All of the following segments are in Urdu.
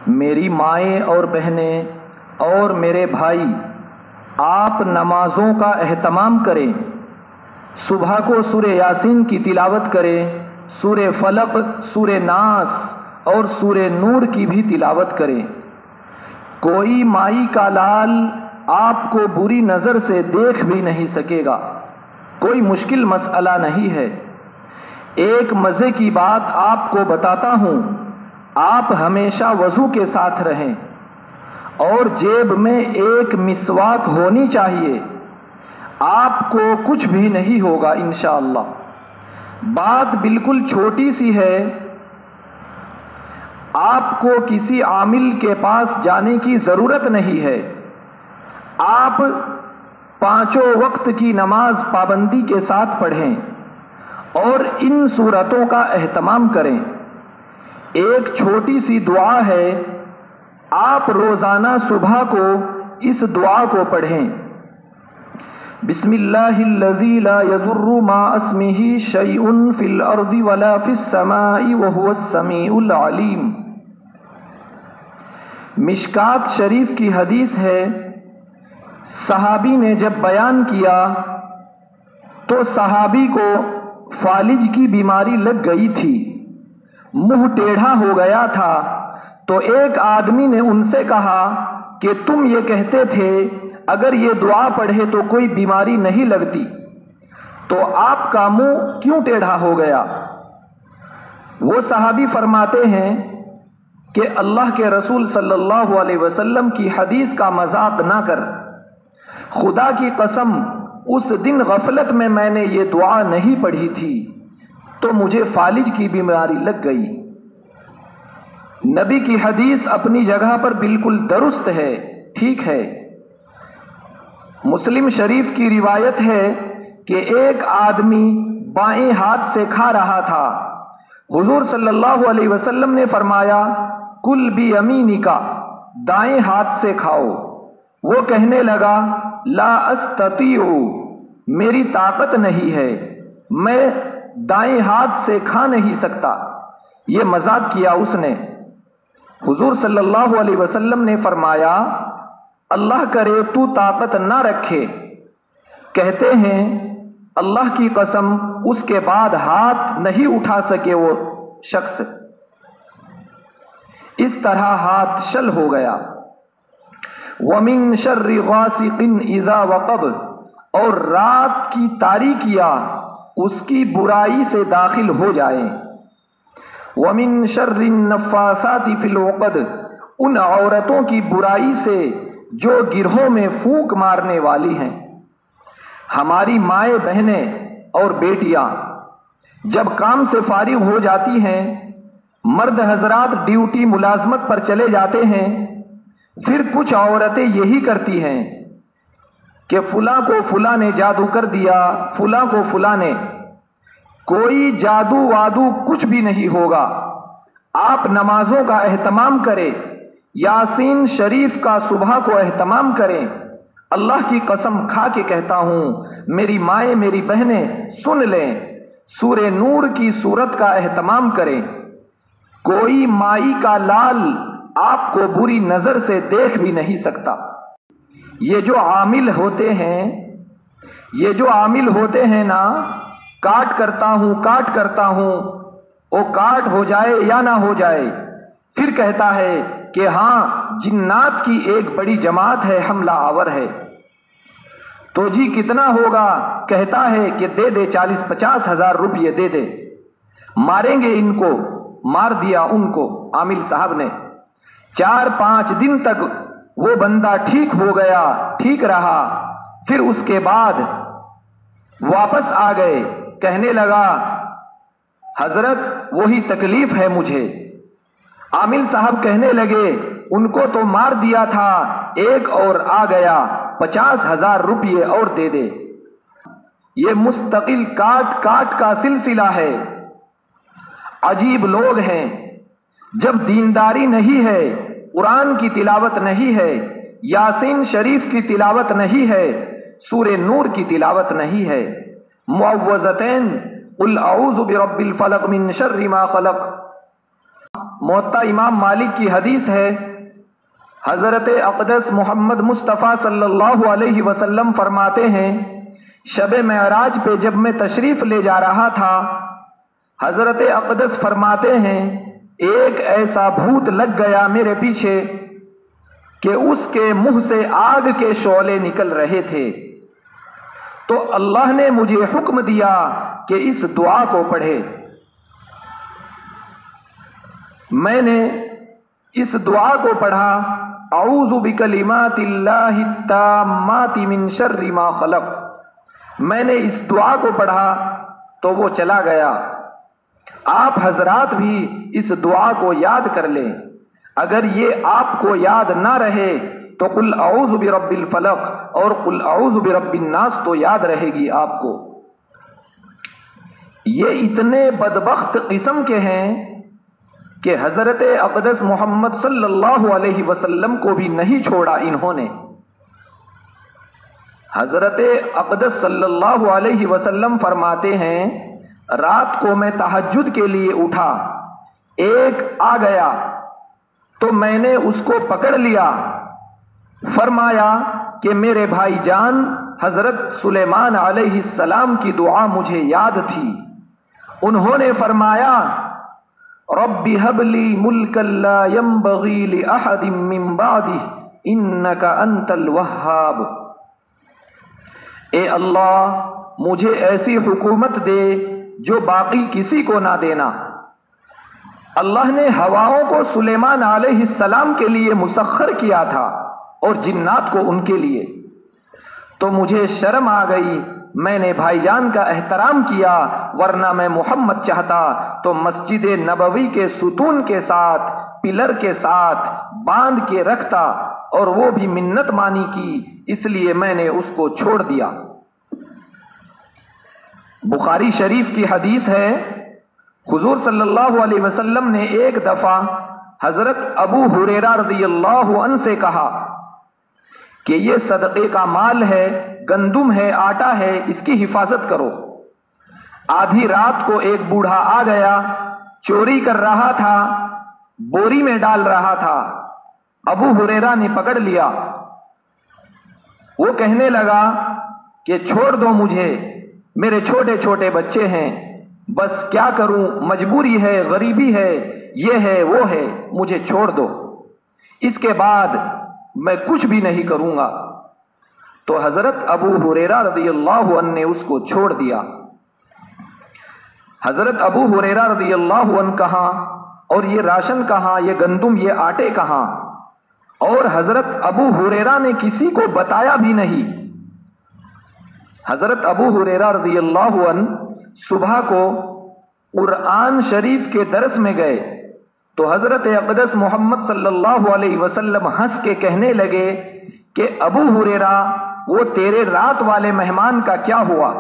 میری مائیں اور بہنیں اور میرے بھائی، آپ نمازوں کا اہتمام کریں۔ صبح کو سورہ یاسین کی تلاوت کریں، سورہ فلق، سورہ ناس اور سورہ نور کی بھی تلاوت کریں۔ کوئی مائی کا لال آپ کو بری نظر سے دیکھ بھی نہیں سکے گا، کوئی مشکل مسئلہ نہیں ہے۔ ایک مزے کی بات آپ کو بتاتا ہوں، آپ ہمیشہ وضو کے ساتھ رہیں اور جیب میں ایک مسواک ہونی چاہیے، آپ کو کچھ بھی نہیں ہوگا انشاءاللہ۔ بات بالکل چھوٹی سی ہے، آپ کو کسی عامل کے پاس جانے کی ضرورت نہیں ہے۔ آپ پانچوں وقت کی نماز پابندی کے ساتھ پڑھیں اور ان صورتوں کا اہتمام کریں۔ ایک چھوٹی سی دعا ہے، آپ روزانہ صبح کو اس دعا کو پڑھیں۔ بسم اللہ الذی لا یضر مع اسمہ شیء فی الارض ولا فی السماء وہو السمیع العلیم۔ مشکات شریف کی حدیث ہے، صحابی نے جب بیان کیا تو صحابی کو فالج کی بیماری لگ گئی تھی، منہ ٹیڑھا ہو گیا تھا، تو ایک آدمی نے ان سے کہا کہ تم یہ کہتے تھے اگر یہ دعا پڑھے تو کوئی بیماری نہیں لگتی، تو آپ کا منہ کیوں ٹیڑھا ہو گیا؟ وہ صحابی فرماتے ہیں کہ اللہ کے رسول صلی اللہ علیہ وسلم کی حدیث کا مذاق نہ کر، خدا کی قسم اس دن غفلت میں نے یہ دعا نہیں پڑھی تھی تو مجھے فالج کی بیماری لگ گئی۔ نبی کی حدیث اپنی جگہ پر بالکل درست ہے، ٹھیک ہے۔ مسلم شریف کی روایت ہے کہ ایک آدمی بائیں ہاتھ سے کھا رہا تھا، حضور صلی اللہ علیہ وسلم نے فرمایا کل بیمینک، دائیں ہاتھ سے کھاؤ۔ وہ کہنے لگا لا استطیع، میری طاقت نہیں ہے، میں دائیں ہاتھ سے کھا نہیں سکتا۔ یہ مذاق کیا اس نے۔ حضور صلی اللہ علیہ وسلم نے فرمایا اللہ کرے تو طاقت نہ رکھے۔ کہتے ہیں اللہ کی قسم اس کے بعد ہاتھ نہیں اٹھا سکے وہ شخص، اس طرح ہاتھ شل ہو گیا۔ وَمِن شَرِّ غَاسِقٍ إِذَا وَقَبَ، اور رات کی تاریکیاں اس کی برائی سے داخل ہو جائیں۔ وَمِن شَرِّ النَّفَّاثَاتِ فِي الْعُقَدِ، ان عورتوں کی برائی سے جو گرہوں میں پھونک مارنے والی ہیں۔ ہماری مائیں بہنیں اور بیٹیاں جب کام سے فارغ ہو جاتی ہیں، مرد حضرات ڈیوٹی ملازمت پر چلے جاتے ہیں، پھر کچھ عورتیں یہی کرتی ہیں کہ فلاں کو فلاں نے جادو کر دیا، فلاں کو فلاں نے۔ کوئی جادو وادو کچھ بھی نہیں ہوگا۔ آپ نمازوں کا اہتمام کریں، یاسین شریف کا صبح کو اہتمام کریں۔ اللہ کی قسم کھا کے کہتا ہوں، میری مائیں میری بہنیں سن لیں، سورہ نور کی سورت کا اہتمام کریں۔ کوئی مائی کا لال آپ کو بری نظر سے دیکھ بھی نہیں سکتا۔ یہ جو عامل ہوتے ہیں نا، کاٹ کرتا ہوں، وہ کاٹ ہو جائے یا نہ ہو جائے، پھر کہتا ہے کہ ہاں جنات کی ایک بڑی جماعت ہے، حملہ آور ہے۔ تو جی کتنا ہوگا؟ کہتا ہے کہ دے دے 40-50 ہزار روپئے دے دے، ماریں گے ان کو۔ مار دیا ان کو عامل صاحب نے۔ 4-5 دن تک وہ بندہ ٹھیک ہو گیا، ٹھیک رہا، پھر اس کے بعد واپس آ گئے، کہنے لگا حضرت وہی تکلیف ہے مجھے۔ عامل صاحب کہنے لگے ان کو تو مار دیا تھا، ایک اور آ گیا، 50 ہزار روپئے اور دے دے۔ یہ مستقل کاٹ کا سلسلہ ہے۔ عجیب لوگ ہیں، جب دینداری نہیں ہے، قرآن کی تلاوت نہیں ہے، یاسین شریف کی تلاوت نہیں ہے، سورہ نور کی تلاوت نہیں ہے، معوذتین قل اعوذ برب الفلق من شر ما خلق، موطا امام مالک کی حدیث ہے، حضرت اقدس محمد مصطفیٰ صلی اللہ علیہ وسلم فرماتے ہیں، شب معراج پہ جب میں تشریف لے جا رہا تھا، حضرت اقدس فرماتے ہیں ایک ایسا بھوت لگ گیا میرے پیچھے کہ اس کے منہ سے آگ کے شعلے نکل رہے تھے، تو اللہ نے مجھے حکم دیا کہ اس دعا کو پڑھے۔ میں نے اس دعا کو پڑھا، اعوذ بکلمات اللہ التامات من شر ما خلق۔ میں نے اس دعا کو پڑھا تو وہ چلا گیا۔ آپ حضرات بھی اس دعا کو یاد کر لیں، اگر یہ آپ کو یاد نہ رہے تو قل اعوذ برب الفلق اور قل اعوذ برب الناس تو یاد رہے گی آپ کو۔ یہ اتنے بدبخت قسم کے ہیں کہ حضرت اقدس محمد صلی اللہ علیہ وسلم کو بھی نہیں چھوڑا انہوں نے۔ حضرت اقدس صلی اللہ علیہ وسلم فرماتے ہیں، رات کو میں تہجد کے لیے اٹھا، ایک آ گیا تو میں نے اس کو پکڑ لیا، فرمایا کہ میرے بھائی جان حضرت سلیمان علیہ السلام کی دعا مجھے یاد تھی۔ انہوں نے فرمایا، رب هب لی ملکا لا ينبغی لأحد من بعدہ انک انت الوہاب۔ اے اللہ مجھے ایسی حکومت دے جو باقی کسی کو نہ دینا۔ اللہ نے ہواؤں کو سلیمان علیہ السلام کے لیے مسخر کیا تھا اور جنات کو ان کے لیے، تو مجھے شرم آ گئی، میں نے بھائی جان کا احترام کیا، ورنہ میں محمد چاہتا تو مسجد نبوی کے ستون کے ساتھ پلر کے ساتھ باندھ کے رکھتا، اور وہ بھی منت مانی کی، اس لیے میں نے اس کو چھوڑ دیا۔ بخاری شریف کی حدیث ہے، حضور صلی اللہ علیہ وسلم نے ایک دفعہ حضرت ابو ہریرہ رضی اللہ عنہ سے کہا کہ یہ صدقے کا مال ہے، گندم ہے، آٹا ہے، اس کی حفاظت کرو۔ آدھی رات کو ایک بوڑھا آ گیا، چوری کر رہا تھا، بوری میں ڈال رہا تھا، ابو ہریرہ نے پکڑ لیا۔ وہ کہنے لگا کہ چھوڑ دو مجھے، میرے چھوٹے چھوٹے بچے ہیں، بس کیا کروں، مجبوری ہے، غریبی ہے، یہ ہے وہ ہے، مجھے چھوڑ دو، اس کے بعد میں کچھ بھی نہیں کروں گا۔ تو حضرت ابو ہریرہ رضی اللہ عنہ نے اس کو چھوڑ دیا۔ حضرت ابو ہریرہ رضی اللہ عنہ کہاں، اور یہ راشن کہاں، یہ گندم، یہ آٹے کہاں، اور حضرت ابو ہریرہ نے کسی کو بتایا بھی نہیں۔ حضرت ابو ہریرہ رضی اللہ عنہ صبح کو قرآن شریف کے درس میں گئے تو حضرت اقدس محمد صلی اللہ علیہ وسلم ہنس کے کہنے لگے کہ ابو ہریرہ وہ تیرے رات والے مہمان کا کیا ہوا؟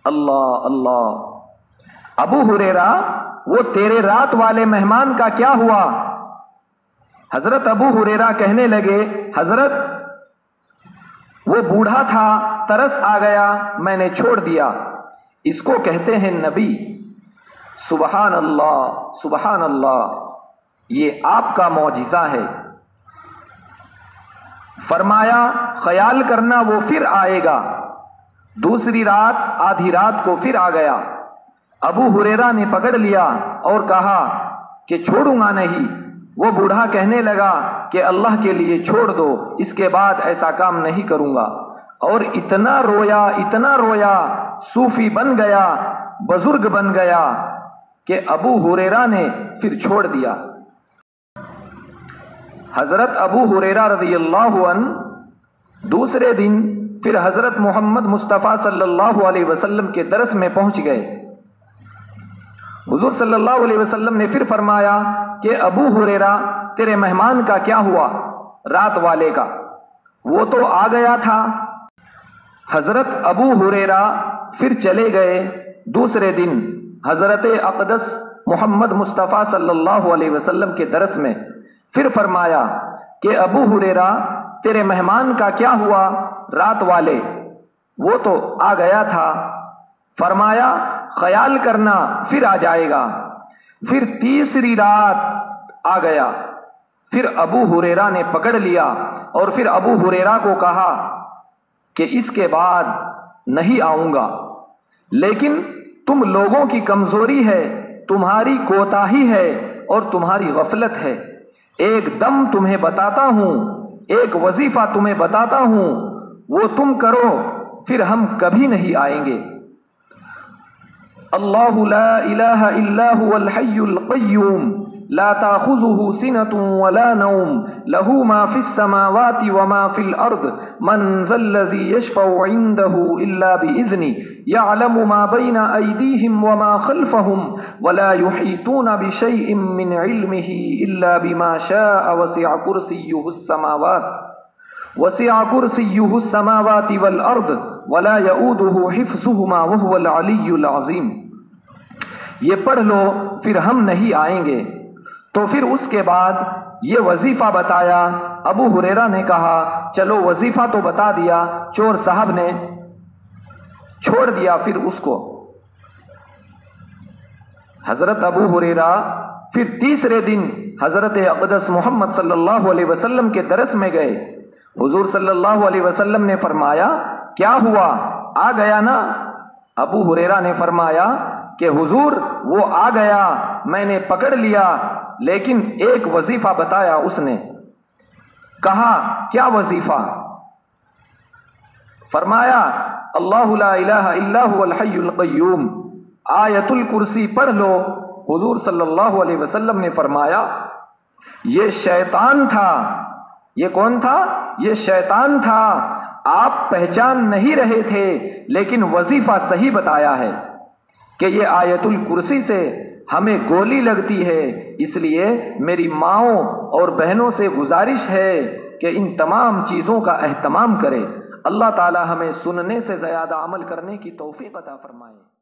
اللہ اللہ، ابو ہریرہ وہ تیرے رات والے مہمان کا کیا ہوا؟ حضرت ابو ہریرہ کہنے لگے، حضرت وہ بوڑھا تھا، ترس آ گیا، میں نے چھوڑ دیا، اس کو کہتے ہیں نبی۔ سبحان اللہ سبحان اللہ، یہ آپ کا معجزہ ہے۔ فرمایا خیال کرنا وہ پھر آئے گا۔ دوسری رات آدھی رات کو پھر آ گیا، ابو ہریرہ نے پکڑ لیا اور کہا کہ چھوڑوں گا نہیں۔ وہ بوڑھا کہنے لگا کہ اللہ کے لیے چھوڑ دو، اس کے بعد ایسا کام نہیں کروں گا، اور اتنا رویا، صوفی بن گیا، بزرگ بن گیا کہ ابو ہریرہ نے پھر چھوڑ دیا۔ حضرت ابو ہریرہ رضی اللہ عنہ دوسرے دن پھر حضرت محمد مصطفیٰ صلی اللہ علیہ وسلم کے درس میں پہنچ گئے۔ حضور صلی اللہ علیہ وسلم نے پھر فرمایا کہ ابو ہریرہ تیرے مہمان کا کیا ہوا، رات والے کا؟ وہ تو آ گیا تھا۔ حضرت ابو ہریرہ پھر چلے گئے دوسرے دن حضرت اقدس محمد مصطفیٰ صلی اللہ علیہ وسلم کے درس میں، پھر فرمایا کہ ابو ہریرہ تیرے مہمان کا کیا ہوا، رات والے؟ وہ تو آ گیا تھا۔ فرمایا خیال کرنا پھر آ جائے گا۔ پھر تیسری رات آ گیا۔ پھر ابو ہریرہ نے پکڑ لیا اور پھر ابو ہریرہ کو کہا کہ اس کے بعد نہیں آؤں گا، لیکن تم لوگوں کی کمزوری ہے، تمہاری کوتاہی ہے اور تمہاری غفلت ہے۔ ایک دم تمہیں بتاتا ہوں، ایک وظیفہ تمہیں بتاتا ہوں، وہ تم کرو، پھر ہم کبھی نہیں آئیں گے۔ اللہ لا الہ الا هو الحی القیوم لا تأخذه سنة ولا نوم له ما في السماوات وما في الأرض من ذا الذي يشفع عنده إلا بإذنه يعلم ما بين أيديهم وما خلفهم ولا يحيطون بشيء من علمه إلا بما شاء وسع كرسيه السماوات والأرض ولا يؤوده حفظهما وهو العلي العظيم۔ یہ پڑھ لو پھر ہم نہیں آئیں گے۔ تو پھر اس کے بعد یہ وظیفہ بتایا۔ ابو ہریرہ نے کہا چلو وظیفہ تو بتا دیا، چور صاحب نے چھوڑ دیا پھر اس کو۔ حضرت ابو ہریرہ پھر تیسرے دن حضرت اقدس محمد صلی اللہ علیہ وسلم کے درس میں گئے۔ حضور صلی اللہ علیہ وسلم نے فرمایا کیا ہوا، آ گیا نا؟ ابو ہریرہ نے فرمایا کہ حضور وہ آ گیا، میں نے پکڑ لیا، لیکن ایک وظیفہ بتایا اس نے۔ کہا کیا وظیفہ؟ فرمایا اللہ لا الہ الا هو الحی القیوم، آیت الکرسی پڑھ لو۔ حضور صلی اللہ علیہ وسلم نے فرمایا یہ شیطان تھا۔ یہ کون تھا؟ یہ شیطان تھا، آپ پہچان نہیں رہے تھے، لیکن وظیفہ صحیح بتایا ہے کہ یہ آیت الکرسی سے ہمیں گولی لگتی ہے، اس لیے میری ماؤں اور بہنوں سے گزارش ہے کہ ان تمام چیزوں کا اہتمام کرے۔ اللہ تعالی ہمیں سننے سے زیادہ عمل کرنے کی توفیق عطا فرمائے۔